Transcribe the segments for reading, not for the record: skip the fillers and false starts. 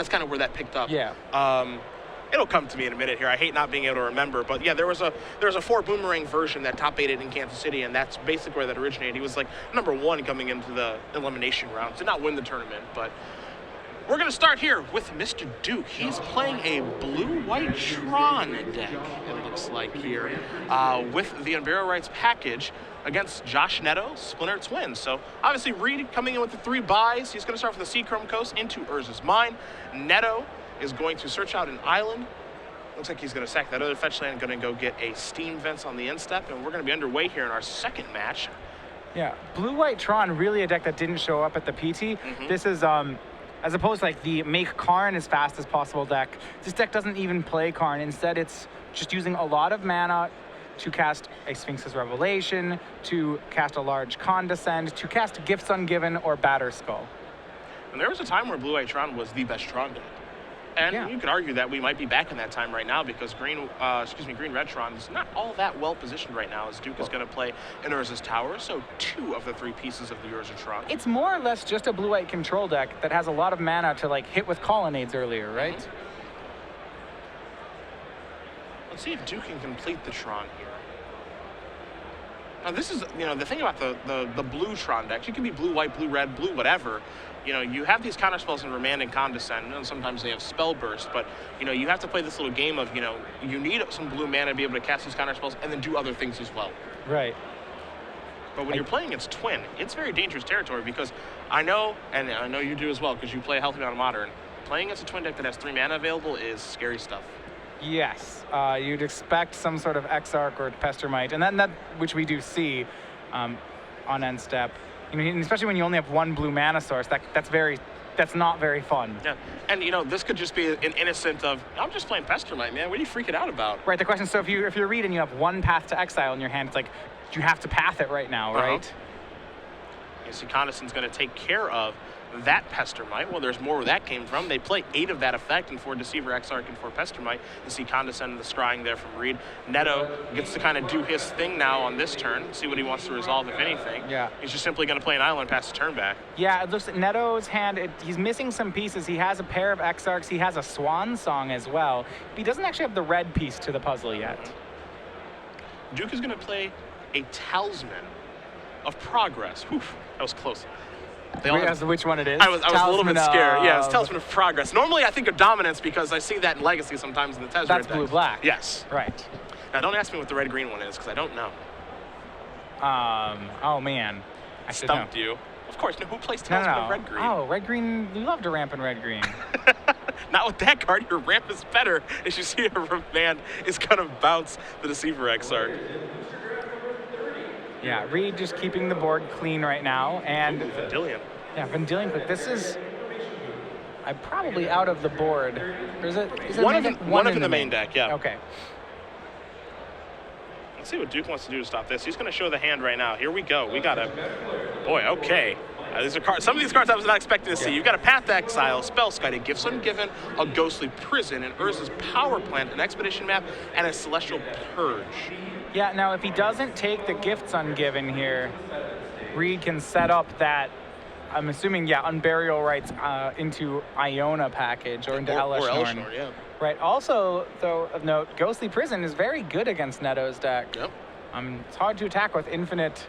that's kind of where that picked up. Yeah. It'll come to me in a minute here. I hate not being able to remember, but yeah, there was a 4 boomerang version that top 8'd in Kansas City, and that's basically where that originated. He was like number 1 coming into the elimination round. Did not win the tournament, but we're going to start here with Mr. Duke. He's playing a blue-white Tron deck, it looks like here, with the Unburial Rights package against Josh Netto, Splinter Twins. So obviously Reid coming in with the 3 buys. He's going to start with the Seachrome Coast into Urza's Mine. Netto is going to search out an island. Looks like he's going to sack that other fetch land, going to go get a Steam Vents on the instep, and we're going to be underway here in our second match. Yeah, Blue-White Tron, really a deck that didn't show up at the PT. This is, as opposed to like the make Karn as fast as possible deck, this deck doesn't even play Karn. Instead, it's just using a lot of mana to cast a Sphinx's Revelation, to cast a large Condescend, to cast Gifts Ungiven or Batter Skull. And there was a time where Blue-White Tron was the best Tron deck. And you could argue that we might be back in that time right now because Green-Red Tron is not all that well positioned right now as Duke is going to play in Urza's Tower, so 2 of the 3 pieces of the Urza Tron. It's more or less just a blue-white control deck that has a lot of mana to like hit with Colonnades earlier, right? Let's see if Duke can complete the Tron here. Now this is, the thing about the blue Tron decks, you can be blue-white, blue-red, blue whatever. You have these counterspells in Remand and Condescend, and sometimes they have Spell Burst, but, you have to play this little game of, you need some blue mana to be able to cast these counterspells and then do other things as well. Right. But when you're playing against Twin, it's very dangerous territory because I know, and I know you do as well because you play a healthy amount of Modern, playing against a Twin deck that has 3 mana available is scary stuff. Yes, you'd expect some sort of Exarch or Pestermite, and that which we do see on end step. Especially when you only have 1 blue mana source, that's not very fun. Yeah, and this could just be an innocent of, I'm just playing Pestermite, man. What are you freaking out about? Right. The question is, so if you're Reid and you have 1 path to exile in your hand, it's like you have to path it right now, right? You see, Condescend's going to take care of that Pestermite. Well, there's more where that came from. They play 8 of that effect and 4 Deceiver, Exarch, and 4 Pestermite. You see Condescend the scrying there from Reid. Netto gets to kind of do his thing now on this turn, see what he wants to resolve, if anything. Yeah. He's just simply going to play an island past the turn back. Yeah, it looks at Netto's hand. He's missing some pieces. He has a pair of Exarchs. He has a Swan Song as well. He doesn't actually have the red piece to the puzzle yet. Duke is going to play a Talisman of Progress. Whew, that was close. Which one it is? I was a little bit scared. Yeah, it's Talisman of Progress. Normally I think of Dominance because I see that in Legacy sometimes in the Tezzeret That's decks. blue-black. Yes. Right. Now don't ask me what the red-green one is because I don't know. Oh man. I should know. Stumped you. Of course, who plays Talisman of red-green? Oh, red-green, you love to ramp in red-green. Not with that card, your ramp is better. As you see, a Remand is going to bounce the Deceiver Exarch. Yeah, Reid just keeping the board clean right now, and Vendilion. Yeah, Vendilion. This is, I'm probably out of the board. Or is it one of in the main deck? Yeah. Okay. Let's see what Duke wants to do to stop this. He's going to show the hand right now. Here we go. We got a boy. Okay. These are cards. Some of these cards I was not expecting to see. You've got a Path to Exile, Spellskite, a Gifts Ungiven, a Ghostly Prison, an Urza's Power Plant, an Expedition Map, and a Celestial Purge. Yeah, now if he doesn't take the Gifts Ungiven here, Reid can set up that, I'm assuming, Unburial Rights into Iona package or into Elishnorn. Yeah. Right. Also, though, of note, Ghostly Prison is very good against Netto's deck. Yep. It's hard to attack with infinite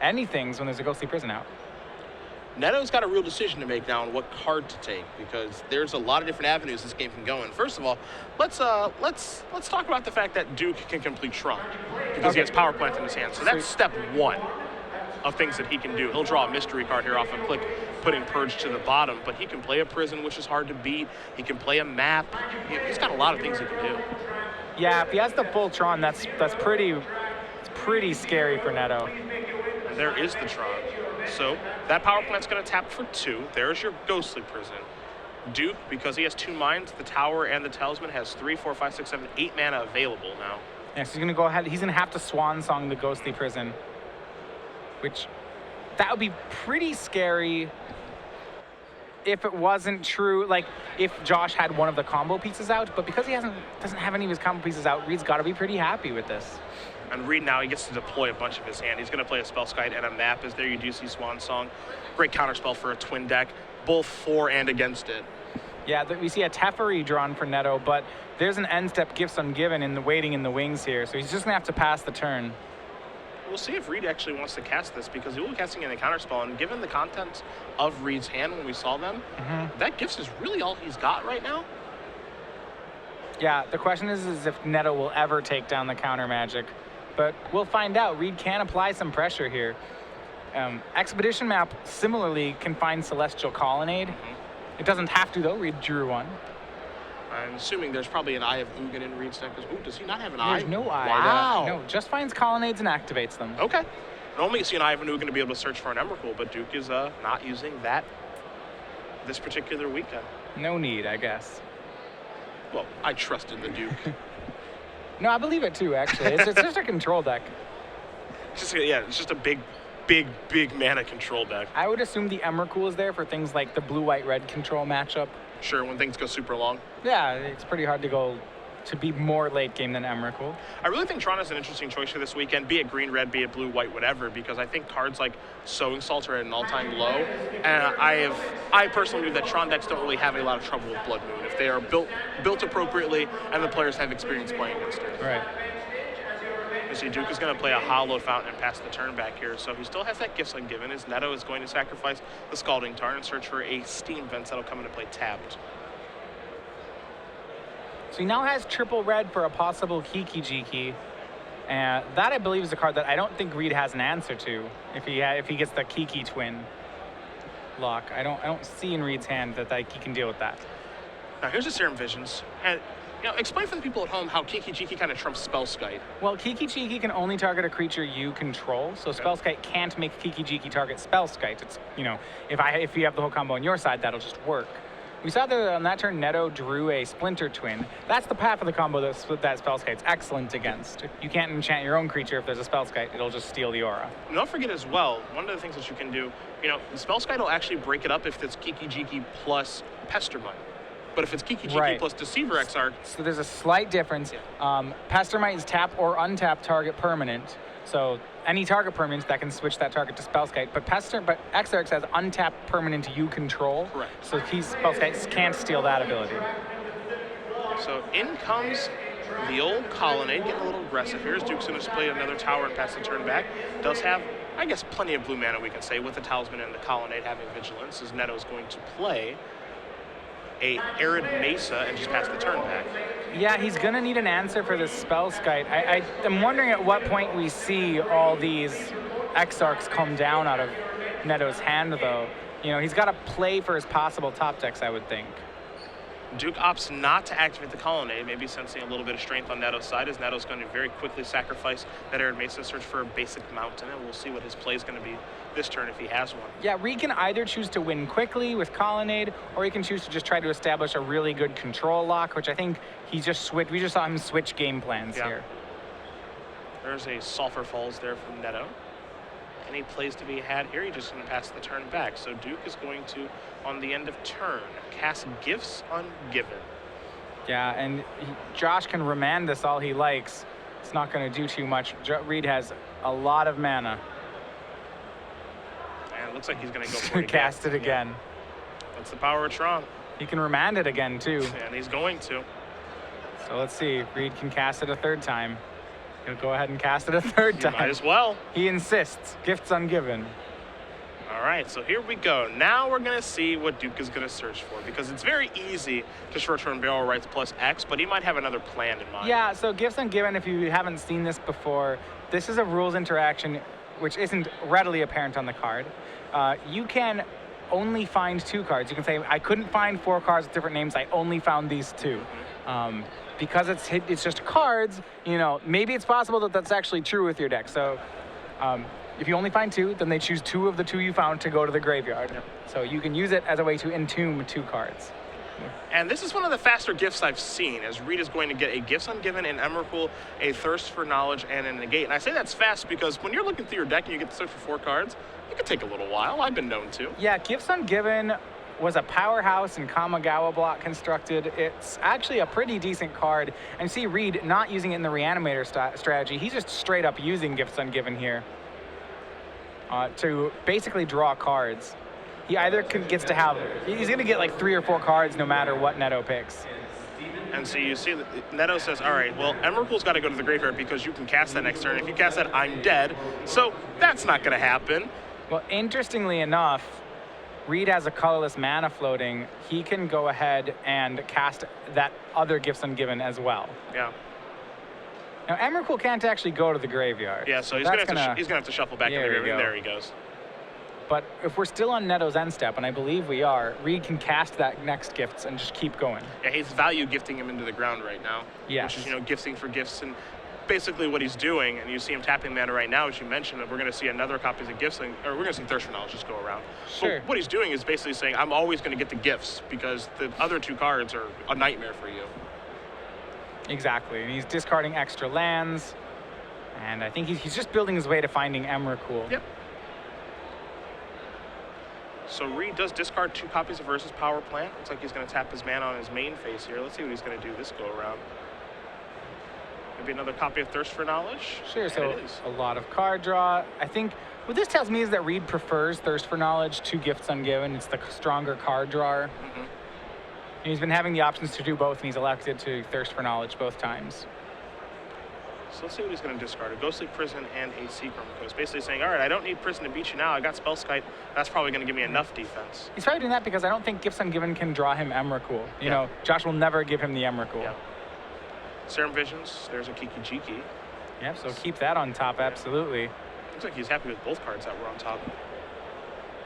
anythings when there's a Ghostly Prison out. Netto's got a real decision to make now on what card to take because there's a lot of different avenues this game can go in. First of all, let's talk about the fact that Duke can complete Tron because he has Power Plant in his hand. So that's step 1 of things that he can do. He'll draw a mystery card here off a click, putting Purge to the bottom, but he can play a Prison, which is hard to beat. He can play a map. He's got a lot of things he can do. Yeah, if he has the full Tron, that's pretty scary for Netto. And there is the Tron. So that Power Plant's going to tap for 2. There's your Ghostly Prison. Duke, because he has 2 mines, the Tower and the Talisman, has 3, 4, 5, 6, 7, 8 mana available now. Yeah, so he's going to go ahead. He's going to have to Swan Song the Ghostly Prison, which that would be pretty scary if it wasn't true. Like if Josh had one of the combo pieces out, but because he doesn't have any of his combo pieces out, Reid's got to be pretty happy with this. And Reid now, he gets to deploy a bunch of his hand. He's going to play a Spellskite and a map, as there you do see Swan Song. Great counterspell for a Twin deck, both for and against it. Yeah, we see a Teferi drawn for Netto, but there's an end step Gifts Ungiven in the waiting in the wings here, so he's just gonna have to pass the turn. We'll see if Reid actually wants to cast this, because he will be casting in the counterspell, and given the contents of Reid's hand when we saw them, that Gifts is really all he's got right now. Yeah, the question is if Netto will ever take down the counter magic, but we'll find out. Reid can apply some pressure here. Expedition map similarly can find Celestial Colonnade. It doesn't have to though. Reid drew one. I'm assuming there's probably an Eye of Ugin in Reid's deck. Ooh, does he not have an eye? There's no eye. Wow. No, just finds colonnades and activates them. Okay. Normally you see an Eye of Ugin to be able to search for an Emrakul, but Duke is not using that this particular weekend. No need, I guess. Well, I trusted the Duke. No, I believe it too, actually. It's just a control deck. It's just a big mana control deck. I would assume the Emrakul is there for things like the blue-white-red control matchup. Sure, when things go super long. Yeah, it's pretty hard to be more late game than Emrakul. I really think Tron is an interesting choice for this weekend, be it green, red, be it blue, white, whatever, because I think cards like Sowing Salt are at an all-time low, and I personally believe that Tron decks don't really have a lot of trouble with Blood Moon if they are built appropriately and the players have experience playing against it. Right. You see, Duke is going to play a Hollow Fountain and pass the turn back here, so he still has that Gifts Ungiven. His Netto is going to sacrifice the Scalding Tarn and search for a Steam Vents that'll come into play tapped. So he now has triple red for a possible Kiki Jiki. And that, I believe, is a card that I don't think Reid has an answer to if he gets the Kiki Twin lock. I don't see in Reid's hand that he can deal with that. Now here's the Serum Visions. And explain for the people at home how Kiki Jiki kind of trumps Spellskite. Well, Kiki Jiki can only target a creature you control, so Spellskite can't make Kiki Jiki target Spellskite. It's, if you have the whole combo on your side, that'll just work. We saw that on that turn, Netto drew a Splinter Twin. That's the path of the combo that Spellskite's excellent against. You can't enchant your own creature if there's a Spellskite. It'll just steal the aura. And don't forget as well, one of the things that you can do, Spellskite will actually break it up if it's Kiki Jiki plus Pestermite. But if it's Kiki Jiki plus Deceiver Exarch... So there's a slight difference. Yeah. Pestermite is tap or untap target permanent. So any target permanent that can switch that target to Spellskite. But Exarch has untap permanent you control. Correct. So Spellskite can't steal that ability. So in comes the old Colonnade, getting a little aggressive here. As Duke's going to play another tower and pass the turn back. Does have, I guess, plenty of blue mana, we can say, with the Talisman and the Colonnade having Vigilance, as Netto's going to play a Arid Mesa and just pass the turn back. Yeah, he's gonna need an answer for this Spellskite. I'm wondering at what point we see all these Exarchs come down out of Netto's hand, though. He's got to play for his possible top decks, I would think. Duke opts not to activate the Colonnade, maybe sensing a little bit of strength on Netto's side, as Netto's going to very quickly sacrifice that Arid Mesa, search for a basic mountain, and we'll see what his play is going to be this turn if he has one. Yeah, Reid can either choose to win quickly with Colonnade, or he can choose to just try to establish a really good control lock, which I think we just saw him switch game plans here. There's a Sulphur Falls there from Netto. Any plays to be had here, he's just going to pass the turn back. So Duke is going to, on the end of turn, cast Gifts Ungiven. Yeah, and Josh can remand this all he likes. It's not going to do too much. Reid has a lot of mana. And it looks like he's going to go for it cast it again. That's the power of Tron. He can remand it again, too. And he's going to. So let's see. Reid can cast it a third time. He'll go ahead and cast it a third time. Might as well. He insists. Gifts Ungiven. All right, so here we go. Now we're going to see what Duke is going to search for, because it's very easy to search for Barrel Rights plus X, but he might have another plan in mind. Yeah, so Gifts Ungiven, if you haven't seen this before, this is a rules interaction which isn't readily apparent on the card. You can only find 2 cards. You can say, I couldn't find 4 cards with different names. I only found these 2. Because it's just cards, maybe it's possible that that's actually true with your deck. So if you only find 2, then they choose 2 of the 2 you found to go to the graveyard. Yep. So you can use it as a way to entomb 2 cards. And this is one of the faster gifts I've seen, as Reid is going to get a Gifts Ungiven, an Emrakul, a Thirst for Knowledge, and a Negate. And I say that's fast because when you're looking through your deck and you get to search for 4 cards, it could take a little while. I've been known to. Yeah, Gifts Ungiven was a powerhouse in Kamigawa block constructed. It's actually a pretty decent card. And see Reid not using it in the Reanimator strategy. He's just straight up using Gifts Ungiven here to basically draw cards. he either gets to have, he's going to get like 3 or 4 cards no matter what Netto picks. And so you see that Netto says, all right, well, Emrakul's got to go to the graveyard because you can cast that next turn. If you cast that, I'm dead. So that's not going to happen. Well, interestingly enough, Reid has a colorless mana floating. He can go ahead and cast that other Gifts Ungiven as well. Yeah. Now, Emrakul can't actually go to the graveyard. Yeah, so he's going to have to shuffle back in the graveyard. There he goes. But if we're still on Netto's end step, and I believe we are, Reid can cast that next Gifts and just keep going. Yeah, he's value gifting him into the ground right now. Yes. Which is, gifting for gifts. And basically what he's doing, and you see him tapping mana right now, as you mentioned, that we're going to see another copies of gifts, or we're going to see Thirst for Knowledge just go around. Sure. But what he's doing is basically saying, I'm always going to get the gifts because the other 2 cards are a nightmare for you. Exactly, and he's discarding extra lands, and I think he's just building his way to finding Emrakul. Yep. So Reid does discard 2 copies of Versus Power Plant. Looks like he's going to tap his mana on his main phase here. Let's see what he's going to do this go around. Maybe another copy of Thirst for Knowledge. Sure, so a lot of card draw. I think what this tells me is that Reid prefers Thirst for Knowledge to Gifts Ungiven. It's the stronger card drawer. Mm-hmm. And he's been having the options to do both, and he's elected to Thirst for Knowledge both times. So let's see what he's going to discard. A Ghostly Prison and a Seachrome Coast. Basically saying, all right, I don't need Prison to beat you now. I got Spellskite. That's probably going to give me enough defense. He's probably doing that because I don't think Gifts Ungiven can draw him Emrakul. You know, Josh will never give him the Emrakul. Yeah. Serum Visions. There's a Kiki-Jiki. Yep, so keep that on top, absolutely. Looks like he's happy with both cards that were on top.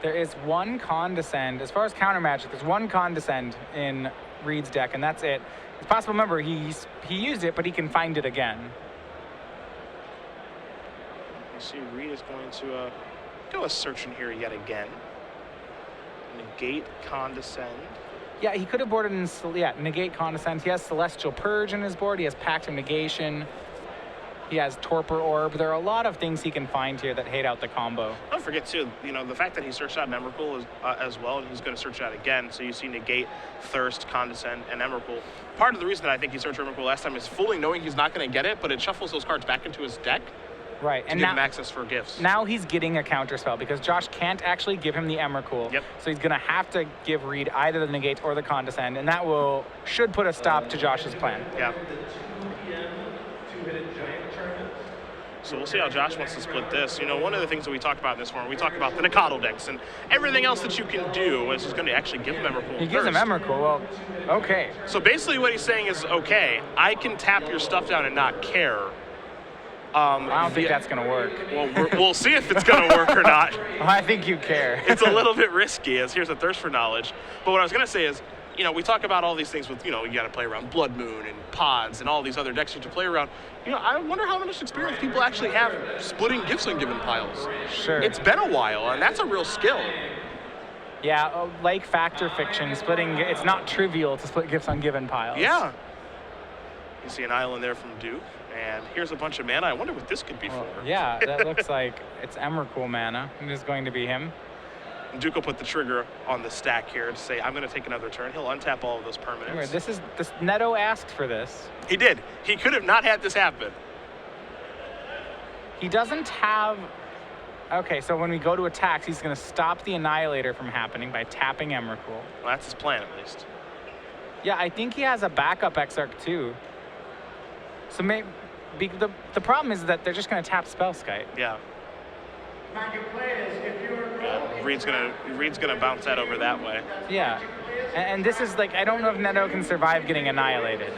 There is 1 Condescend. As far as counter magic, there's 1 Condescend in Reid's deck, and that's it. It's possible, remember, he used it, but he can find it again. You see Reid is going to go a searching here yet again. Negate Condescend. Yeah, he could have boarded in, Negate Condescend. He has Celestial Purge in his board. He has Pact of Negation. He has Torpor Orb. There are a lot of things he can find here that hate out the combo. Don't forget, too, the fact that he searched out Emrakul as well, and he's going to search it out again. So you see Negate, Thirst, Condescend, and Emrakul. Part of the reason that I think he searched Emrakul last time is fully knowing he's not going to get it, but it shuffles those cards back into his deck. Right, and give him access for gifts. Now he's getting a counterspell because Josh can't actually give him the Emrakul. Yep. So he's going to have to give Reid either the Negate or the Condescend, and that should put a stop to Josh's plan. Yeah. So we'll see how Josh wants to split this. One of the things that we talked about in this forum, we talked about the Nikado decks and everything else that you can do is going to actually give him Emrakul. He gives him Emrakul. Well, okay. So basically what he's saying is, okay, I can tap your stuff down and not care. I don't think that's going to work. Well, we'll see if it's going to work or not. I think you care. It's a little bit risky, as here's a Thirst for Knowledge. But what I was going to say is, we talk about all these things with, you got to play around Blood Moon and Pods and all these other decks you have to play around. I wonder how much experience people actually have splitting Gifts Ungiven piles. Sure. It's been a while, and that's a real skill. Yeah, like Fact or Fiction, it's not trivial to split Gifts Ungiven piles. Yeah. You see an island there from Duke. And here's a bunch of mana. I wonder what this could be for. Yeah, that looks like it's Emrakul mana. It is going to be him. And Duke will put the trigger on the stack here to say, I'm going to take another turn. He'll untap all of those permanents. This Netto asked for this. He did. He could have not had this happen. He doesn't have... Okay, so when we go to attacks, he's going to stop the Annihilator from happening by tapping Emrakul. Well, that's his plan, at least. Yeah, I think he has a backup Exarch, too. So maybe... The problem is that they're just going to tap Spellskite. Yeah. Reid's gonna bounce that over that way. Yeah, and this is like, I don't know if Netto can survive getting annihilated.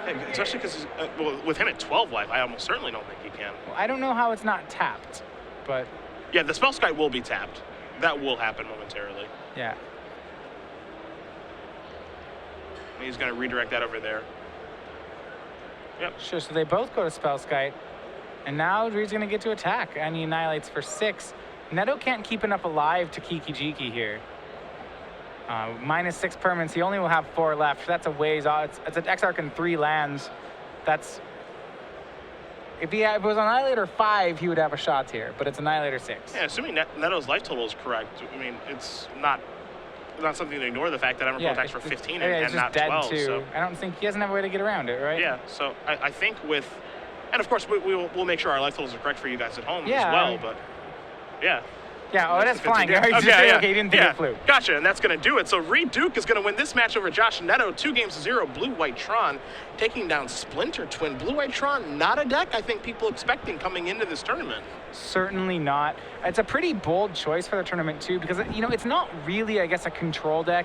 Yeah, especially because with him at 12 life, I almost certainly don't think he can. Well, I don't know how it's not tapped, but yeah, the Spellskite will be tapped. That will happen momentarily. Yeah. He's gonna redirect that over there. Yep. Sure. So they both go to Spellskite. And now Reid's going to get to attack, and he annihilates for 6. Netto can't keep enough alive to Kiki-Jiki here. -6 permanents. He only will have 4 left. That's a ways off. It's an Exarch and 3 lands. That's... If it was Annihilator 5, he would have a shot here, but it's Annihilator 6. Yeah, assuming Netto's life total is correct, I mean, it's not something to ignore the fact that Emrakul attacks for 15 and not 12. Too. So. I don't think he doesn't have a way to get around it, right? Yeah, so I think with... And of course, we'll make sure our life totals are correct for you guys at home as well. But yeah, Yeah, oh, that's flying. Yeah. I just Okay, say, yeah. okay, he didn't think it flew. Gotcha, and that's going to do it. So Reid Duke is going to win this match over Josh Netto, 2-0, Blue-White Tron, taking down Splinter Twin. Blue-White Tron, not a deck I think people expecting coming into this tournament. Certainly not. It's a pretty bold choice for the tournament, too, because, you know, it's not really, I guess, a control deck.